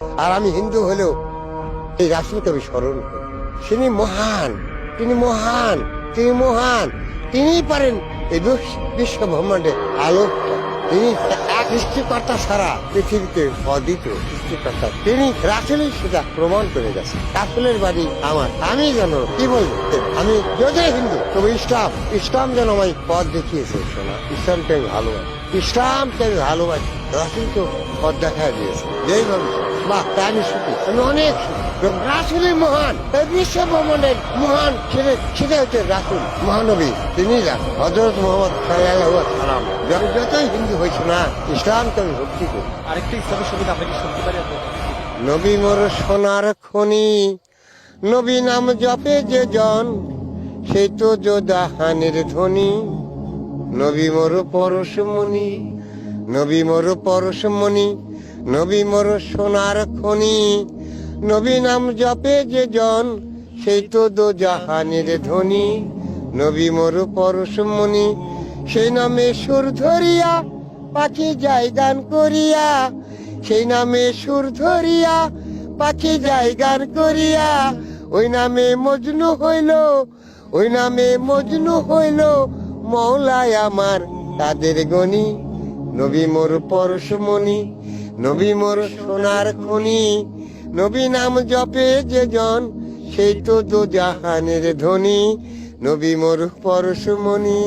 আর আমি হিন্দু হলেও এই রাসূলকে আমি স্মরণ করি। তিনি মহান, তিনি মহান, তিনি মহান। তিনিই পারেন এই বিশ্ব ব্রহ্মাণ্ডে আলোকটা। তিনি এক সৃষ্টিকর্তা ছাড়া পৃথিবীতে অদ্বিতীয় সৃষ্টিকর্তা। তিনি রাসূলই সেটা প্রমাণ করে গেছে। রাসূলের বাড়ি আমার, আমি যেন কি বলবো, আমি যদি হিন্দু তবে ইসলাম যেন আমায় পথ দেখিয়েছে। শোনা, ইসলামকে আমি ভালোবাসি, ইসলামকে আমি ভালোবাসি। রাসূলকে পথ দেখা দিয়েছে যেইভাবে। বাহ, আমি সুখী, আমি অনেক সুখী। রাসূলই মহান, এই বিশ্ব ব্রহ্মাণ্ডের মহান। সেটা হচ্ছে রাসূল, মহানবী। তিনি হযরত মুহাম্মদ সাল্লাল্লাহু আলাইহি ওয়াসাল্লাম। যতই হিন্দু হয়েছে না, ইসলামকে আমি ভক্তি করি। আরেকটা ইসলামের সঙ্গীত আমরা কি শুনতে পারি? নবী মোর সোনার খনি, নবী নাম জপে যে জন, সেই তো যোদাহানের ধ্বনি। নবী মোর পরশমণি, নবী মোর পরশমণি, নবী মোর সোনার খনি, নবী নাম জপে যে জন, সেই তো দোজাহানের ধ্বনি। নবী মোর পরশমণি, সেই নামে সুর ধরিয়া পাখি যায় গান করিয়া, সেই নামে সুর ধরিয়া পাখি যায় গান করিয়া। ওই নামে মজনু হইল, ওই নামে মজনু হইল মওলায় আমার তাদের গনি। নবী মোর পরশমণি, নবী মোর সোনার খনি, নবী নাম জপে যে জন, সেই তো দোজাহানের ধ্বনি। নবী মোর পরশমণি।